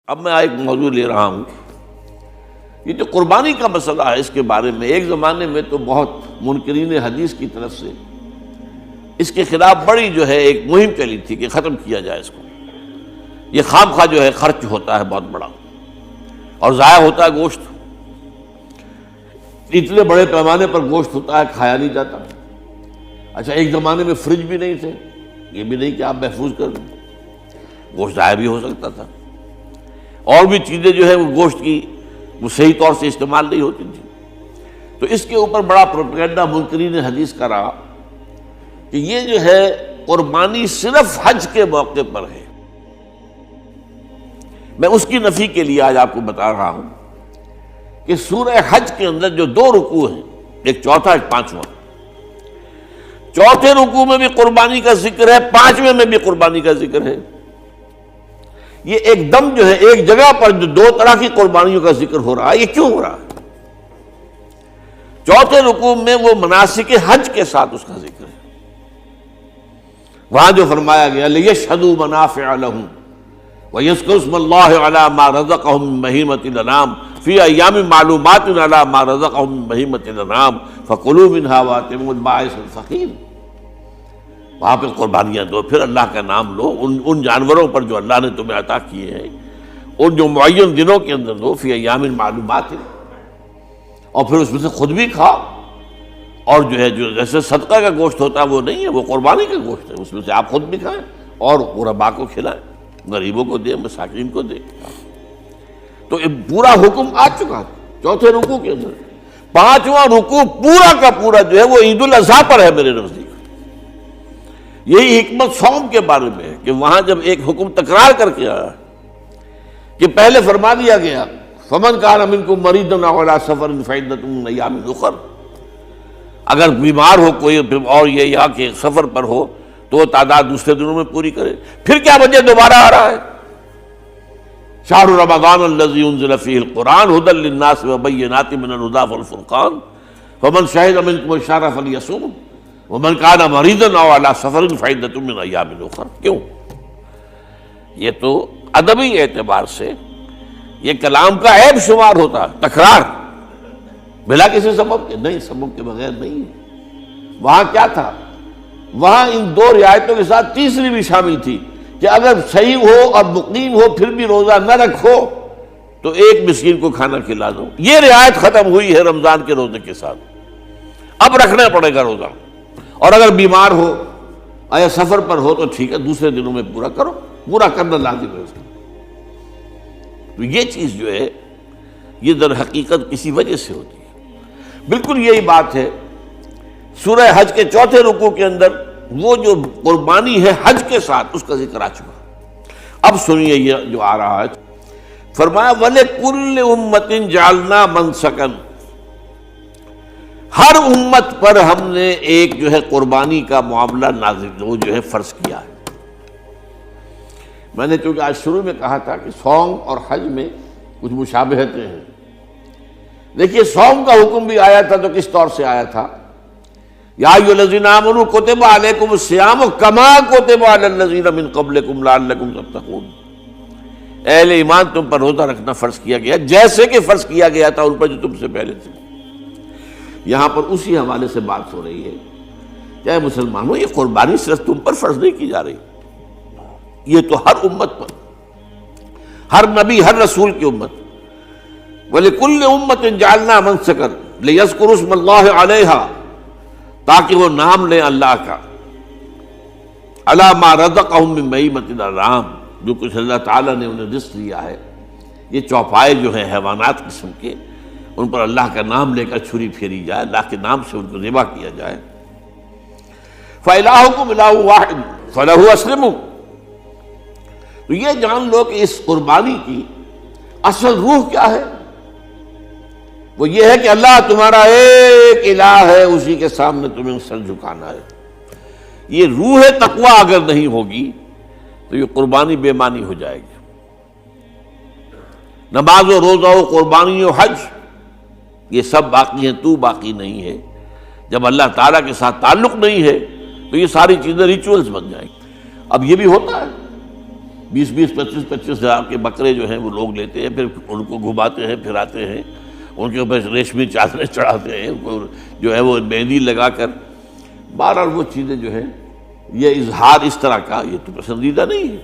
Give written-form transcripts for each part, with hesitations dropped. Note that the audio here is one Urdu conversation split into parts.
اب میں ایک موضوع لے رہا ہوں، یہ جو قربانی کا مسئلہ ہے، اس کے بارے میں ایک زمانے میں تو بہت منکرین حدیث کی طرف سے اس کے خلاف بڑی جو ہے ایک مہم چلی تھی کہ ختم کیا جائے اس کو۔ یہ خام خواہ جو ہے خرچ ہوتا ہے بہت بڑا اور ضائع ہوتا ہے گوشت، اتنے بڑے پیمانے پر گوشت ہوتا ہے، کھایا نہیں جاتا۔ اچھا، ایک زمانے میں فریج بھی نہیں تھے، یہ بھی نہیں کہ آپ محفوظ کر دیں، گوشت ضائع بھی ہو سکتا تھا، اور بھی چیزیں جو ہے وہ گوشت کی وہ صحیح طور سے استعمال نہیں ہوتی تھی۔ تو اس کے اوپر بڑا پروپیگنڈا منکرین حدیث کا رہا کہ یہ جو ہے قربانی صرف حج کے موقع پر ہے۔ میں اس کی نفی کے لیے آج آپ کو بتا رہا ہوں کہ سورہ حج کے اندر جو دو رکوع ہیں، ایک چوتھا ایک پانچواں، چوتھے رکوع میں بھی قربانی کا ذکر ہے، پانچویں میں بھی قربانی کا ذکر ہے۔ یہ ایک دم جو ہے ایک جگہ پر جو دو طرح کی قربانیوں کا ذکر ہو رہا ہے، یہ کیوں ہو رہا ہے؟ چوتھے رکوع میں وہ مناسک حج کے ساتھ اس کا ذکر ہے، وہاں جو فرمایا گیا لِيَشْهَدُوا مَنَافِعَ لَهُمْ وَيَذْكُرُوا اسْمَ اللَّهِ عَلَىٰ مَا رَزَقَهُم مِّن بَهِيمَةِ الْأَنْعَامِ فِي أَيَّامٍ مَّعْلُومَاتٍ عَلَىٰ مَا رَزَقَهُم مِّن بَهِيمَةِ الْأَنْعَامِ فَكُلُوا مِنْهَا وَأَطْعِمُوا الْبَائِسَ الْفَقِيرَ۔ وہاں پہ قربانیاں دو، پھر اللہ کا نام لو، ان جانوروں پر جو اللہ نے تمہیں عطا کیے ہیں، ان جو معین دنوں کے اندر دو، فی ایام معلومات، اور پھر اس میں سے خود بھی کھاؤ، اور جو ہے جو جیسے صدقہ کا گوشت ہوتا ہے وہ نہیں ہے، وہ قربانی کا گوشت ہے، اس میں سے آپ خود بھی کھائیں اور غرباء کو کھلائیں، غریبوں کو دیں، مساکین کو دیں۔ تو یہ پورا حکم آ چکا ہے چوتھے رکوع کے اندر۔ پانچواں رکوع پورا کا پورا جو ہے وہ عید الاضحیٰ پر ہے میرے نزدیک۔ یہی حکمت صوم کے بارے میں ہے کہ وہاں جب ایک حکم تکرار کر کے آیا کہ پہلے فرما دیا گیا فَمَنْ كَانَ مِنْكُمْ مَرِيضًا أَوْ عَلَىٰ سَفَرٍ فَعِدَّةٌ مِّنْ أَيَّامٍ أُخَرَ، اگر بیمار ہو کوئی اور یہ یا کہ سفر پر ہو تو وہ تعداد دوسرے دنوں میں پوری کرے۔ پھر کیا وجہ دوبارہ آ رہا ہے؟ شہر رمضان الذی انزل فیہ القرآن ھدی للناس وبینات من الھدی والفرقان فمن شہد منکم الشہر فلیصمہ ومن کان مریضا او علی سفر فعدۃ من ایام اخر۔ کیوں؟ یہ تو ادبی اعتبار سے یہ کلام کا عیب شمار ہوتا ہے، تکرار بلا کسی سبب کے، نہیں، سبب کے بغیر نہیں ہے۔ وہاں کیا تھا؟ وہاں ان دو رعایتوں کے ساتھ تیسری بھی شامل تھی کہ اگر صحیح ہو اور مقیم ہو پھر بھی روزہ نہ رکھو تو ایک مسکین کو کھانا کھلا دو۔ یہ رعایت ختم ہوئی ہے رمضان کے روزے کے ساتھ، اب رکھنا پڑے گا روزہ، اور اگر بیمار ہو یا سفر پر ہو تو ٹھیک ہے، دوسرے دنوں میں پورا کرو، پورا کرنا لازم ہے اس کا۔ تو یہ چیز جو ہے یہ در حقیقت کسی وجہ سے ہوتی ہے۔ بالکل یہی بات ہے سورہ حج کے چوتھے رکوع کے اندر، وہ جو قربانی ہے حج کے ساتھ اس کا ذکر آ چکا۔ اب سنیے یہ جو آ رہا ہے، فرمایا وَلِكُلِّ أُمَّةٍ جَعَلْنَا مَنْسَكًا، ہر امت پر ہم نے ایک جو ہے قربانی کا معاملہ نازل وہ جو ہے فرض کیا ہے۔ میں نے چونکہ آج شروع میں کہا تھا کہ صوم اور حج میں کچھ مشابہتیں ہیں۔ دیکھیے صوم کا حکم بھی آیا تھا تو کس طور سے آیا تھا؟ یا ایھا الذین آمنوا کتب علیکم الصیام کما کتب علی الذین من قبلکم لعلکم تتقون، اہل ایمان تم پر روزہ رکھنا فرض کیا گیا جیسے کہ فرض کیا گیا تھا ان پر جو تم سے پہلے تھے۔ یہاں پر اسی حوالے سے بات ہو رہی ہے کہ مسلمانوں یہ قربانی صرف تم پر فرض نہیں کی جا رہی، یہ تو ہر امت پر، ہر نبی ہر رسول کی امت۔ وَلِكُلِّ أُمَّةٍ جَعَلْنَا مَنْسَكًا لِيَذْكُرُوا اسْمَ اللَّهِ عَلَيْهَا، تاکہ وہ نام لیں اللہ کا، عَلَىٰ مَا رَزَقَهُم مِّن بَهِیمَةِ الْأَنْعَامِ، جو کچھ اللہ تعالیٰ نے انہیں رزق دیا ہے۔ یہ چوپائے جو ہیں حیوانات قسم کے، ان پر اللہ کا نام لے کر چھری پھیری جائے، اللہ کے نام سے ان کو ذبح کیا جائے۔ فَإِلَٰهُكُمْ إِلَٰهٌ وَاحِدٌ فَلَهُ أَسْلِمُوا۔ تو یہ جان لو کہ اس قربانی کی اصل روح کیا ہے؟ وہ یہ ہے کہ اللہ تمہارا ایک الہ ہے، اسی کے سامنے تمہیں سر جھکانا ہے۔ یہ روح تقویٰ اگر نہیں ہوگی تو یہ قربانی بے معنی ہو جائے گی۔ نماز و روزہ و قربانی و حج یہ سب باقی ہیں، تو باقی نہیں ہے۔ جب اللہ تعالیٰ کے ساتھ تعلق نہیں ہے تو یہ ساری چیزیں ریچولز بن جائیں گی۔ اب یہ بھی ہوتا ہے 20-20 25-25 ہزار کے بکرے جو ہیں وہ لوگ لیتے ہیں، پھر ان کو گھماتے ہیں، پھراتے ہیں، ان کے اوپر ریشمی چادریں چڑھاتے ہیں، ان کو جو ہے وہ مہندی لگا کر، بہرحال وہ چیزیں جو ہیں یہ اظہار اس طرح کا یہ تو پسندیدہ نہیں ہے،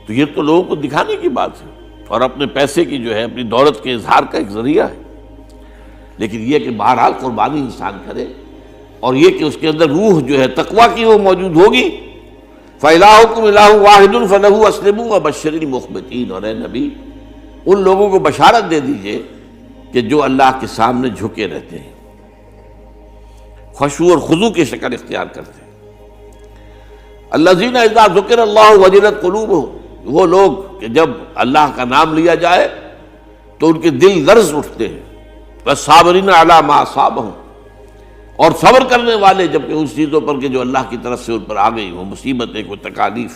تو یہ تو لوگوں کو دکھانے کی بات ہے اور اپنے پیسے کی جو ہے اپنی دولت کے اظہار کا ایک ذریعہ ہے۔ لیکن یہ کہ بہرحال قربانی انسان کرے، اور یہ کہ اس کے اندر روح جو ہے تقویٰ کی وہ موجود ہوگی۔ فَإِلَٰهُكُمْ إِلَٰهٌ وَاحِدٌ فَلَهُ أَسْلِمُوا وَبَشِّرِ الْمُخْبِتِينَ، اور اے نبی ان لوگوں کو بشارت دے دیجئے کہ جو اللہ کے سامنے جھکے رہتے ہیں، خشوع اور خضوع کی شکل اختیار کرتے ہیں۔ الَّذِينَ إِذَا ذُكِرَ اللَّهُ وَجِلَتْ قُلُوبُهُمْ، وہ لوگ کہ جب اللہ کا نام لیا جائے تو ان کے دل لرز اٹھتے ہیں۔ وَالصَّابِرِينَ عَلَىٰ مَا أَصَابَهُمْ، اور صبر کرنے والے جبکہ اس چیزوں پر کہ جو اللہ کی طرف سے ان پر آ گئی، وہ مصیبتیں، کوئی تکالیف۔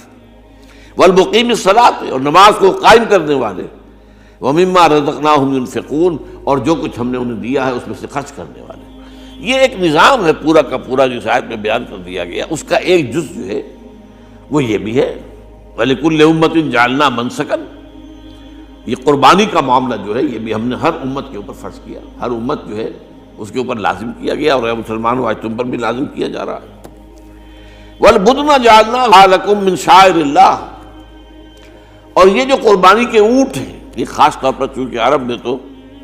والمقیم الصلاۃ، اور نماز کو قائم کرنے والے۔ ومما رزقناہم ينفقون، اور جو کچھ ہم نے انہیں دیا ہے اس میں سے خرچ کرنے والے۔ یہ ایک نظام ہے پورا کا پورا جو اس آیت میں بیان کر دیا گیا، اس کا ایک جز جو ہے وہ یہ بھی ہے وَلِكُلِّ أُمَّةٍ جَعَلْنَا مَنسَكًا، یہ قربانی کا معاملہ جو ہے یہ بھی ہم نے ہر امت کے اوپر فرض کیا، ہر امت جو ہے اس کے اوپر لازم کیا گیا، اور اے مسلمانوں آج تم پر بھی لازم کیا جا رہا ہے۔ وَالْبُدْنَ جَعَلْنَاهَا لَكُم مِّن شَعَائِرِ اللَّهِ، اور یہ جو قربانی کے اونٹ ہیں، یہ خاص طور پر چونکہ عرب میں تو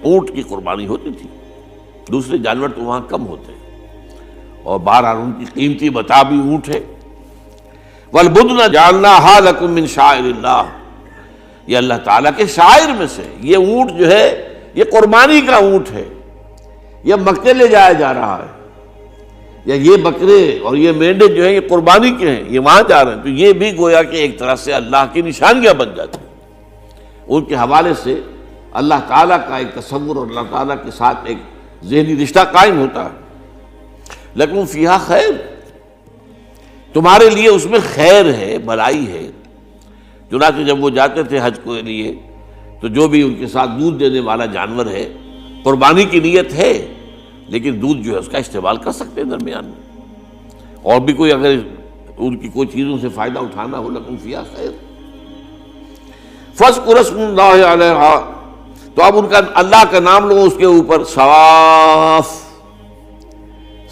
اونٹ کی قربانی ہوتی تھی، دوسرے جانور تو وہاں کم ہوتے ہیں، اور بہرحال ان کی قیمتی متاع بھی اونٹ ہے۔ وَالْبُدْنَ جَعَلْنَاهَا لَكُم مِّن شَعَائِرِ اللَّهِ، یہ اللہ تعالیٰ کے شاعر میں سے یہ اونٹ جو ہے یہ قربانی کا اونٹ ہے، یہ مکے لے جایا جا رہا ہے، یا یہ بکرے اور یہ مینڈے جو ہیں یہ قربانی کے ہیں، یہ وہاں جا رہے ہیں، تو یہ بھی گویا کہ ایک طرح سے اللہ کی نشانیاں بن جاتی ہیں۔ ان کے حوالے سے اللہ تعالیٰ کا ایک تصور اور اللہ تعالیٰ کے ساتھ ایک ذہنی رشتہ قائم ہوتا ہے۔ لیکن فیہا خیر، تمہارے لیے اس میں خیر ہے، بھلائی ہے۔ چنانچہ جب وہ جاتے تھے حج کے لیے تو جو بھی ان کے ساتھ دودھ دینے والا جانور ہے، قربانی کی نیت ہے لیکن دودھ جو ہے اس کا استعمال کر سکتے ہیں درمیان میں، اور بھی کوئی اگر ان کی کوئی چیزوں سے فائدہ اٹھانا ہو، لکم فیہا خیر۔ فاذکروا اسم اللہ علیہا، تو اب ان کا اللہ کا نام لو اس کے اوپر، صواف،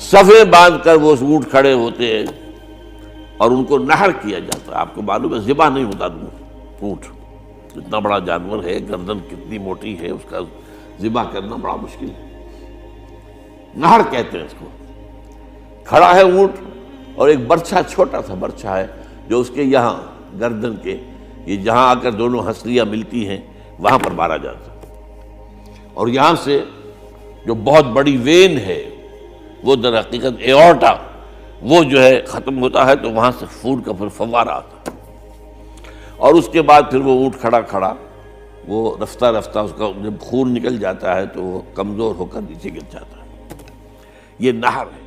صفیں باندھ کر وہ اونٹ کھڑے ہوتے ہیں اور ان کو نحر کیا جاتا ہے۔ آپ کو معلوم ہے ذبح نہیں ہوتا اونٹ، اتنا بڑا جانور ہے، گردن کتنی موٹی ہے، اس کا ذبح کرنا بڑا مشکل ہے۔ نہر کہتے ہیں اس کو۔ کھڑا ہے اونٹ اور ایک برچھا، چھوٹا سا برچھا ہے جو اس کے یہاں گردن کے یہ جہاں آ کر دونوں ہنسلیاں ملتی ہیں وہاں پر مارا جاتا ہے، اور یہاں سے جو بہت بڑی وین ہے وہ در حقیقت ایورٹا، وہ جو ہے ختم ہوتا ہے، تو وہاں سے خون کا پھر فوارہ آتا ہے، اور اس کے بعد پھر وہ اونٹ کھڑا کھڑا وہ رفتہ رفتہ اس کا جب خون نکل جاتا ہے تو وہ کمزور ہو کر نیچے گر جاتا ہے۔ یہ نہر ہے۔